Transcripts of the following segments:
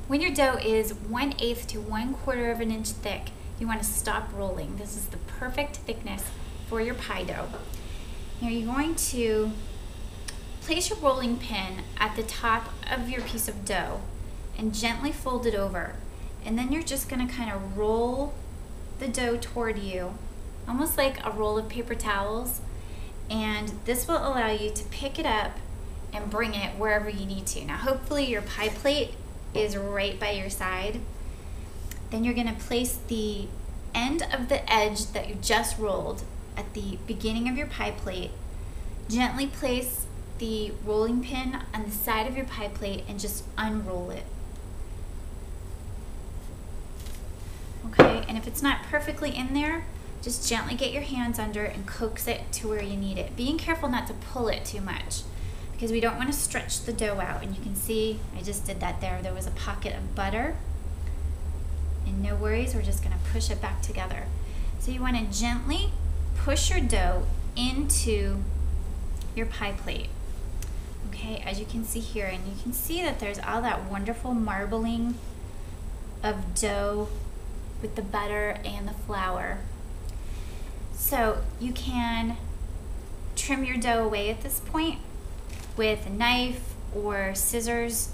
when your dough is 1/8 to 1/4 of an inch thick, you want to stop rolling. This is the perfect thickness for your pie dough. Now you're going to place your rolling pin at the top of your piece of dough and gently fold it over. And then you're just going to kind of roll the dough toward you, almost like a roll of paper towels. And this will allow you to pick it up and bring it wherever you need to. Now hopefully your pie plate is right by your side. Then you're going to place the end of the edge that you just rolled at the beginning of your pie plate. Gently place the rolling pin on the side of your pie plate and just unroll it. Okay, and if it's not perfectly in there, just gently get your hands under and coax it to where you need it. Being careful not to pull it too much, because we don't want to stretch the dough out. And you can see I just did that there. There was a pocket of butter. And no worries, we're just going to push it back together. So you want to gently push your dough into your pie plate. Okay, as you can see here, and you can see that there's all that wonderful marbling of dough with the butter and the flour. So you can trim your dough away at this point with a knife or scissors.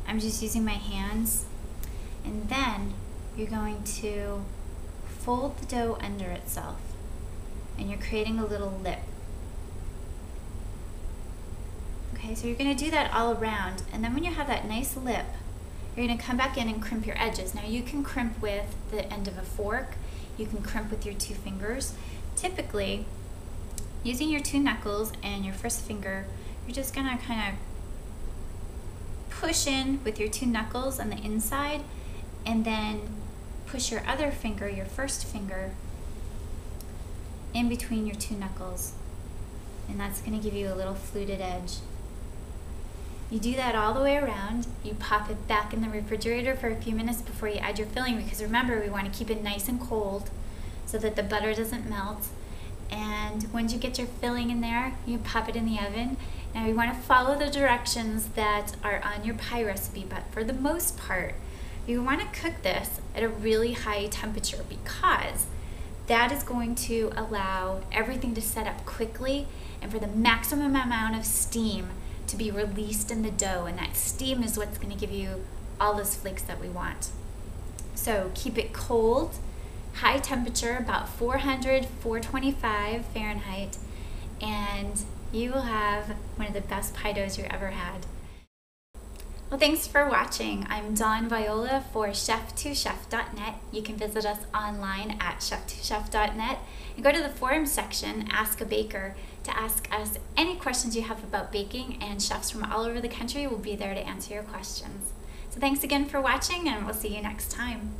I'm just using my hands. And then you're going to fold the dough under itself, and you're creating a little lip. Okay, so you're going to do that all around, and then when you have that nice lip, you're going to come back in and crimp your edges. Now you can crimp with the end of a fork, you can crimp with your 2 fingers. Typically, using your 2 knuckles and your first finger, you're just going to kind of push in with your 2 knuckles on the inside, and then push your other finger, your first finger, in between your 2 knuckles. And that's going to give you a little fluted edge. You do that all the way around. You pop it back in the refrigerator for a few minutes before you add your filling, because remember, we want to keep it nice and cold so that the butter doesn't melt. And once you get your filling in there, you pop it in the oven. Now you want to follow the directions that are on your pie recipe, but for the most part, you want to cook this at a really high temperature, because that is going to allow everything to set up quickly and for the maximum amount of steam to be released in the dough, and that steam is what's going to give you all those flakes that we want. So keep it cold, high temperature, about 400, 425 Fahrenheit, and you will have one of the best pie doughs you ever had. Well, thanks for watching. I'm Dawn Viola for chef2chef.net. You can visit us online at chef2chef.net and go to the forum section, Ask a Baker, to ask us any questions you have about baking, and chefs from all over the country will be there to answer your questions. So thanks again for watching, and we'll see you next time.